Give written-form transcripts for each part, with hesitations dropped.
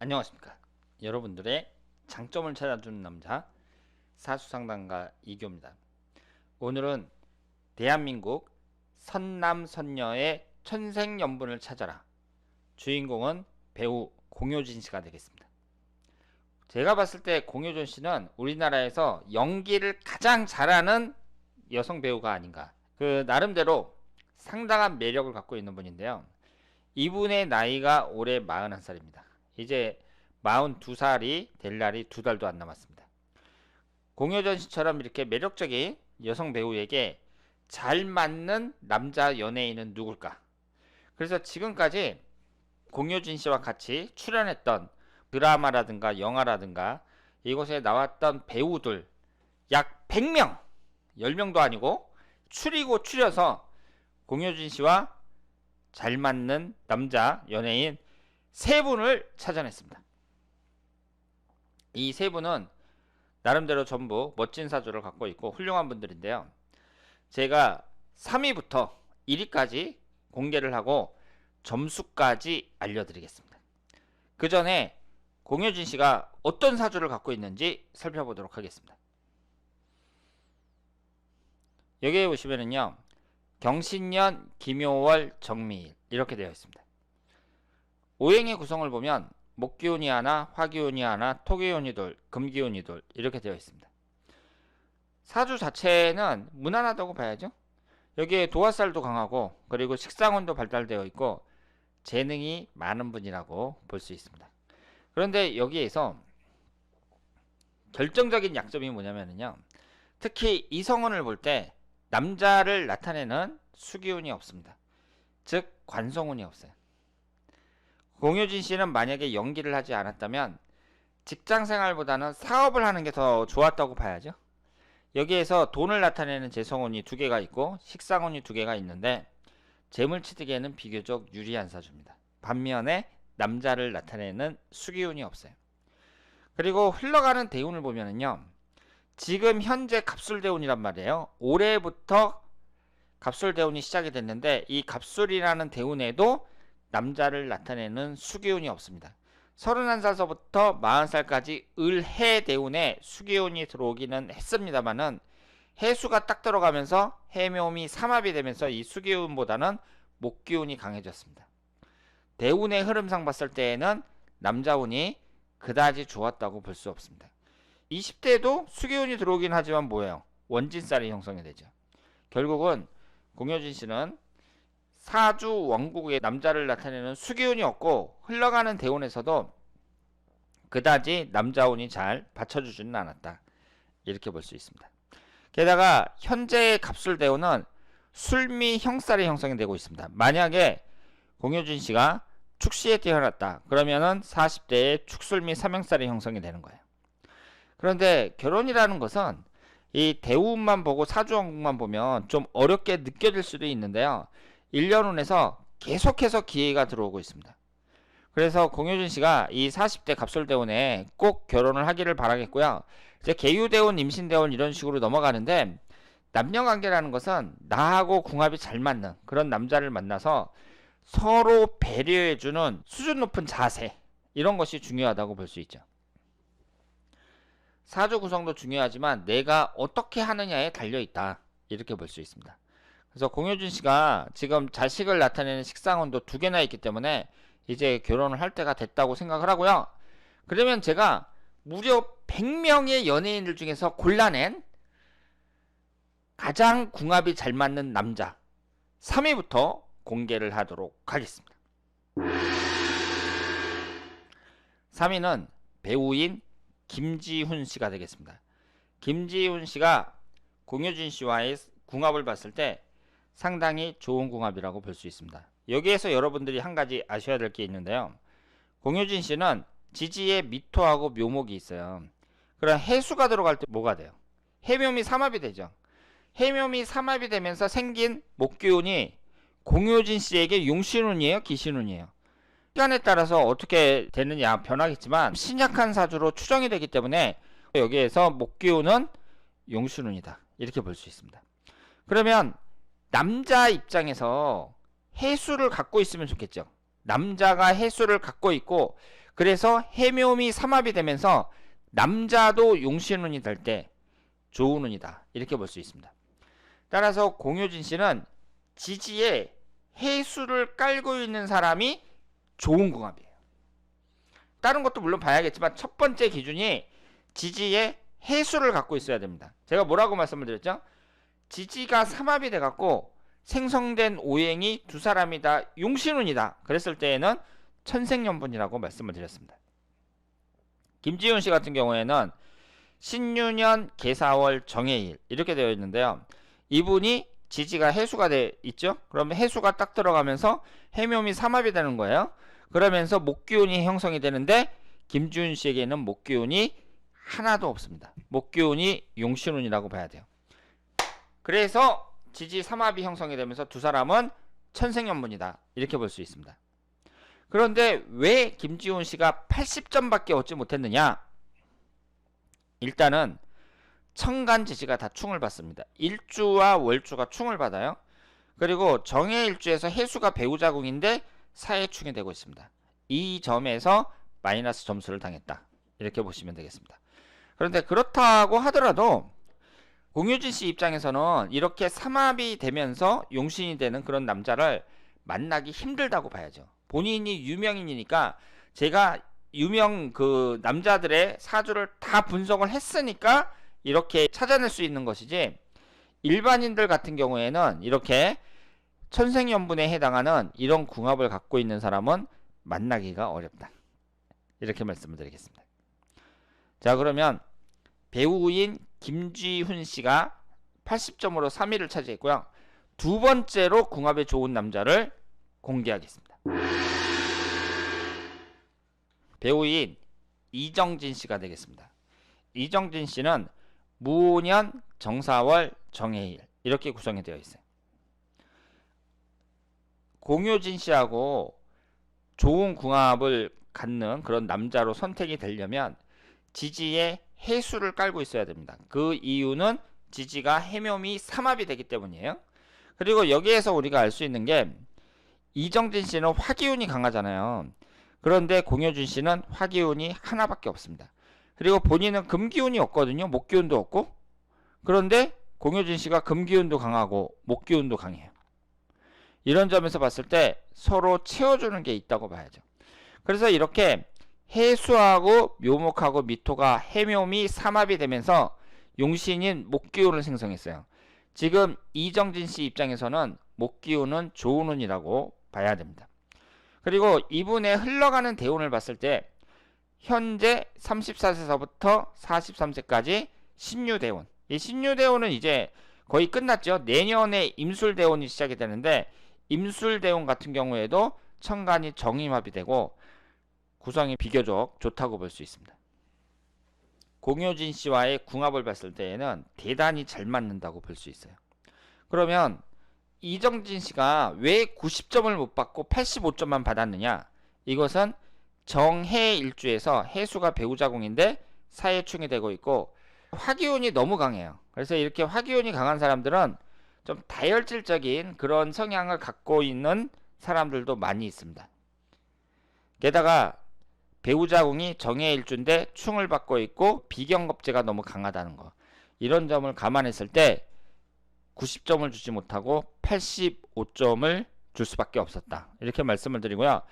안녕하십니까. 여러분들의 장점을 찾아주는 남자 사수상담가 이교입니다. 오늘은 대한민국 선남선녀의 천생연분을 찾아라. 주인공은 배우 공효진 씨가 되겠습니다. 제가 봤을 때 공효진 씨는 우리나라에서 연기를 가장 잘하는 여성 배우가 아닌가. 나름대로 상당한 매력을 갖고 있는 분인데요. 이분의 나이가 올해 41살입니다. 이제 42살이 될 날이 2달도 안 남았습니다. 공효진 씨처럼 이렇게 매력적인 여성 배우에게 잘 맞는 남자 연예인은 누굴까? 그래서 지금까지 공효진 씨와 같이 출연했던 드라마라든가 영화라든가 이곳에 나왔던 배우들 약 100명, 10명도 아니고 추려서 공효진 씨와 잘 맞는 남자 연예인 3분을 찾아냈습니다. 이 3분은 나름대로 전부 멋진 사주를 갖고 있고 훌륭한 분들인데요. 제가 3위부터 1위까지 공개를 하고 점수까지 알려드리겠습니다. 그 전에 공효진 씨가 어떤 사주를 갖고 있는지 살펴보도록 하겠습니다. 여기에 보시면은요, 경신년, 김효월, 정미일 이렇게 되어 있습니다. 오행의 구성을 보면 목기운이 하나, 화기운이 하나, 토기운이 둘, 금기운이 둘 이렇게 되어 있습니다. 사주 자체는 무난하다고 봐야죠. 여기에 도화살도 강하고 그리고 식상운도 발달되어 있고 재능이 많은 분이라고 볼 수 있습니다. 그런데 여기에서 결정적인 약점이 뭐냐면요, 특히 이성운을 볼 때 남자를 나타내는 수기운이 없습니다. 즉 관성운이 없어요. 공효진 씨는 만약에 연기를 하지 않았다면 직장생활보다는 사업을 하는 게 더 좋았다고 봐야죠. 여기에서 돈을 나타내는 재성운이 2개가 있고 식상운이 2개가 있는데 재물취득에는 비교적 유리한 사주입니다. 반면에 남자를 나타내는 수기운이 없어요. 그리고 흘러가는 대운을 보면은요, 지금 현재 갑술대운이란 말이에요. 올해부터 갑술대운이 시작이 됐는데 이 갑술이라는 대운에도 남자를 나타내는 수기운이 없습니다. 31살서부터 40살까지 을해대운에 수기운이 들어오기는 했습니다만은 해수가 딱 들어가면서 해묘미 삼합이 되면서 이 수기운보다는 목기운이 강해졌습니다. 대운의 흐름상 봤을 때에는 남자운이 그다지 좋았다고 볼 수 없습니다. 20대에도 수기운이 들어오긴 하지만 뭐예요? 원진살이 형성이 되죠. 결국은 공효진 씨는 사주 원국의 남자를 나타내는 수기운이 없고 흘러가는 대운에서도 그다지 남자운이 잘 받쳐주지는 않았다. 이렇게 볼 수 있습니다. 게다가 현재의 갑술대운은 술미 형살이 형성이 되고 있습니다. 만약에 공효진 씨가 축시에 태어났다 그러면은 40대에 축술미 삼형살이 형성이 되는 거예요. 그런데 결혼이라는 것은 이 대운만 보고 사주원국만 보면 좀 어렵게 느껴질 수도 있는데요. 1년운에서 계속해서 기회가 들어오고 있습니다. 그래서 공효진 씨가 이 40대 갑술대운에 꼭 결혼을 하기를 바라겠고요. 이제 계유대운, 임신대운 이런 식으로 넘어가는데 남녀관계라는 것은 나하고 궁합이 잘 맞는 그런 남자를 만나서 서로 배려해주는 수준 높은 자세, 이런 것이 중요하다고 볼 수 있죠. 사주 구성도 중요하지만 내가 어떻게 하느냐에 달려있다, 이렇게 볼 수 있습니다. 그래서 공효진 씨가 지금 자식을 나타내는 식상운도 2개나 있기 때문에 이제 결혼을 할 때가 됐다고 생각을 하고요. 그러면 제가 무려 100명의 연예인들 중에서 골라낸 가장 궁합이 잘 맞는 남자 3위부터 공개를 하도록 하겠습니다. 3위는 배우인 김지훈 씨가 되겠습니다. 김지훈 씨가 공효진 씨와의 궁합을 봤을 때 상당히 좋은 궁합이라고 볼 수 있습니다. 여기에서 여러분들이 한 가지 아셔야 될 게 있는데요. 공효진 씨는 지지에 미토하고 묘목이 있어요. 그럼 해수가 들어갈 때 뭐가 돼요? 해묘미 삼합이 되죠. 해묘미 삼합이 되면서 생긴 목기운이 공효진 씨에게 용신운이에요? 기신운이에요? 시간에 따라서 어떻게 되느냐 변하겠지만 신약한 사주로 추정이 되기 때문에 여기에서 목기운은 용신운이다, 이렇게 볼 수 있습니다. 그러면 남자 입장에서 해수를 갖고 있으면 좋겠죠. 남자가 해수를 갖고 있고 그래서 해묘미 삼합이 되면서 남자도 용신운이 될 때 좋은 운이다. 이렇게 볼 수 있습니다. 따라서 공효진 씨는 지지에 해수를 깔고 있는 사람이 좋은 궁합이에요. 다른 것도 물론 봐야겠지만 첫 번째 기준이 지지에 해수를 갖고 있어야 됩니다. 제가 뭐라고 말씀을 드렸죠? 지지가 삼합이 돼갖고 생성된 오행이 두 사람이다, 용신운이다. 그랬을 때에는 천생연분이라고 말씀을 드렸습니다. 김지훈 씨 같은 경우에는 신유년 계사월 정해일 이렇게 되어 있는데요. 이분이 지지가 해수가 돼 있죠. 그러면 해수가 딱 들어가면서 해묘미 삼합이 되는 거예요. 그러면서 목기운이 형성이 되는데 김지훈 씨에게는 목기운이 하나도 없습니다. 목기운이 용신운이라고 봐야 돼요. 그래서 지지 삼합이 형성이 되면서 두 사람은 천생연분이다. 이렇게 볼 수 있습니다. 그런데 왜 김지훈 씨가 80점밖에 얻지 못했느냐? 일단은 천간 지지가 다 충을 받습니다. 일주와 월주가 충을 받아요. 그리고 정해일주에서 해수가 배우자궁인데 사해충이 되고 있습니다. 이 점에서 마이너스 점수를 당했다. 이렇게 보시면 되겠습니다. 그런데 그렇다고 하더라도 공효진 씨 입장에서는 이렇게 삼합이 되면서 용신이 되는 그런 남자를 만나기 힘들다고 봐야죠. 본인이 유명인이니까 제가 유명 그 남자들의 사주를 다 분석을 했으니까 이렇게 찾아낼 수 있는 것이지, 일반인들 같은 경우에는 이렇게 천생연분에 해당하는 이런 궁합을 갖고 있는 사람은 만나기가 어렵다. 이렇게 말씀을 드리겠습니다. 자, 그러면 배우인 김지훈 씨가 80점으로 3위를 차지했고요. 두 번째로 궁합에 좋은 남자를 공개하겠습니다. 배우인 이정진 씨가 되겠습니다. 이정진 씨는 무년, 정사월, 정해일 이렇게 구성이 되어 있어요. 공효진 씨하고 좋은 궁합을 갖는 그런 남자로 선택이 되려면 지지에 해수를 깔고 있어야 됩니다. 그 이유는 지지가 해묘미 삼합이 되기 때문이에요. 그리고 여기에서 우리가 알 수 있는 게 이정진 씨는 화기운이 강하잖아요. 그런데 공효진 씨는 화기운이 하나밖에 없습니다. 그리고 본인은 금기운이 없거든요. 목기운도 없고. 그런데 공효진 씨가 금기운도 강하고 목기운도 강해요. 이런 점에서 봤을 때 서로 채워주는 게 있다고 봐야죠. 그래서 이렇게 해수하고 묘목하고 미토가 해묘미 삼합이 되면서 용신인 목기운을 생성했어요. 지금 이정진 씨 입장에서는 목기운은 좋은 운이라고 봐야 됩니다. 그리고 이분의 흘러가는 대운을 봤을 때 현재 34세서부터 43세까지 신유대운. 이 신유대운은 이제 거의 끝났죠. 내년에 임술대운이 시작이 되는데 임술대운 같은 경우에도 천간이 정임합이 되고 구성이 비교적 좋다고 볼 수 있습니다. 공효진 씨와의 궁합을 봤을 때에는 대단히 잘 맞는다고 볼 수 있어요. 그러면 이정진 씨가 왜 90점을 못 받고 85점만 받았느냐? 이것은 정해일주에서 해수가 배우자궁인데 사해충이 되고 있고 화기운이 너무 강해요. 그래서 이렇게 화기운이 강한 사람들은 좀 다혈질적인 그런 성향을 갖고 있는 사람들도 많이 있습니다. 게다가 배우자궁이 정해일주인데 충을 받고 있고 비경겁제가 너무 강하다는 거, 이런 점을 감안했을 때 90점을 주지 못하고 85점을 줄 수밖에 없었다. 이렇게 말씀을 드리고요.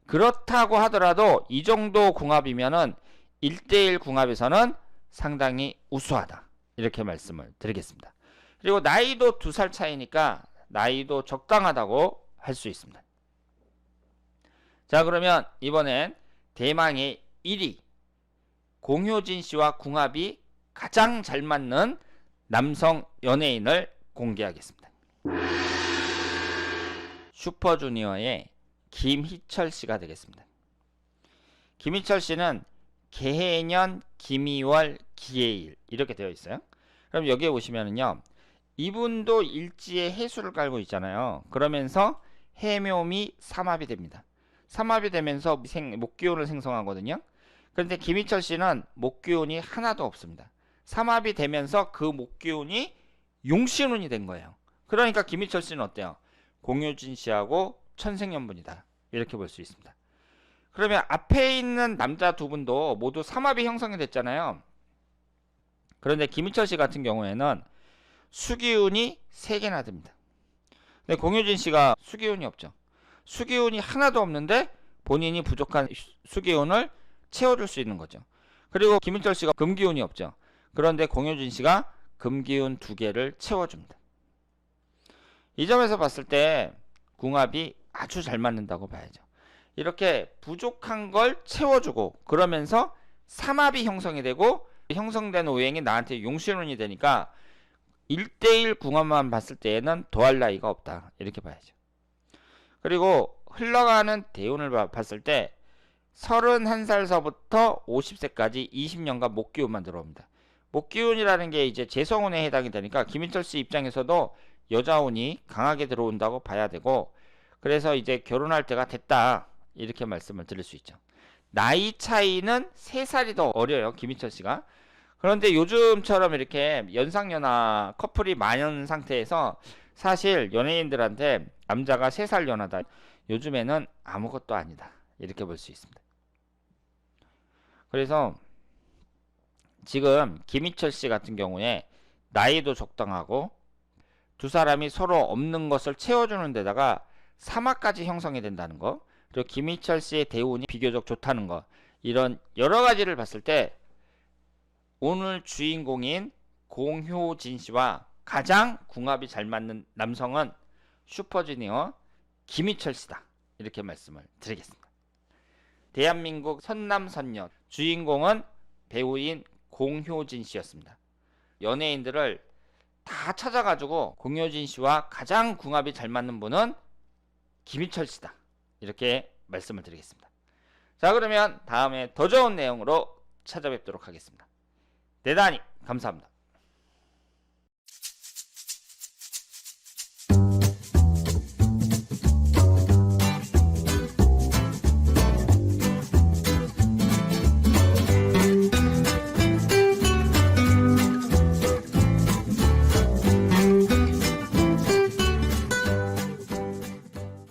그렇다고 하더라도 이 정도 궁합이면은 1대1 궁합에서는 상당히 우수하다. 이렇게 말씀을 드리겠습니다. 그리고 나이도 2살 차이니까 나이도 적당하다고 할 수 있습니다. 자, 그러면 이번엔 대망의 1위 공효진 씨와 궁합이 가장 잘 맞는 남성 연예인을 공개하겠습니다. 슈퍼주니어의 김희철 씨가 되겠습니다. 김희철 씨는 개해년, 김이월, 기해일 이렇게 되어 있어요. 그럼 여기에 보시면은요, 이분도 일지에 해수를 깔고 있잖아요. 그러면서 해묘미 삼합이 됩니다. 삼합이 되면서 목기운을 생성하거든요. 그런데 김희철 씨는 목기운이 하나도 없습니다. 삼합이 되면서 그 목기운이 용신운이 된 거예요. 그러니까 김희철 씨는 어때요? 공효진 씨하고 천생연분이다. 이렇게 볼 수 있습니다. 그러면 앞에 있는 남자 두 분도 모두 삼합이 형성이 됐잖아요. 그런데 김희철 씨 같은 경우에는 수기운이 3개나 됩니다. 근데 공효진 씨가 수기운이 없죠. 수기운이 하나도 없는데 본인이 부족한 수기운을 채워줄 수 있는 거죠. 그리고 김희철 씨가 금기운이 없죠. 그런데 공효진 씨가 금기운 2개를 채워줍니다. 이 점에서 봤을 때 궁합이 아주 잘 맞는다고 봐야죠. 이렇게 부족한 걸 채워주고 그러면서 삼합이 형성이 되고 형성된 오행이 나한테 용신운이 되니까 1대1 궁합만 봤을 때에는 더할 나위가 없다. 이렇게 봐야죠. 그리고 흘러가는 대운을 봤을 때 31살서부터 50세까지 20년간 목기운만 들어옵니다. 목기운이라는 게 이제 재성운에 해당이 되니까 김희철 씨 입장에서도 여자운이 강하게 들어온다고 봐야 되고, 그래서 이제 결혼할 때가 됐다 이렇게 말씀을 드릴 수 있죠. 나이 차이는 3살이 더 어려요, 김희철 씨가. 그런데 요즘처럼 이렇게 연상연하 커플이 많은 상태에서 사실 연예인들한테 남자가 3살 연하다, 요즘에는 아무것도 아니다 이렇게 볼 수 있습니다. 그래서 지금 김희철 씨 같은 경우에 나이도 적당하고 두 사람이 서로 없는 것을 채워주는 데다가 삼합까지 형성이 된다는 거, 그리고 김희철 씨의 대운이 비교적 좋다는 거, 이런 여러 가지를 봤을 때 오늘 주인공인 공효진 씨와 가장 궁합이 잘 맞는 남성은 슈퍼주니어 김희철 씨다 이렇게 말씀을 드리겠습니다. 대한민국 선남선녀 주인공은 배우인 공효진 씨였습니다. 연예인들을 다 찾아가지고 공효진 씨와 가장 궁합이 잘 맞는 분은 김희철 씨다 이렇게 말씀을 드리겠습니다. 자, 그러면 다음에 더 좋은 내용으로 찾아뵙도록 하겠습니다. 대단히 감사합니다.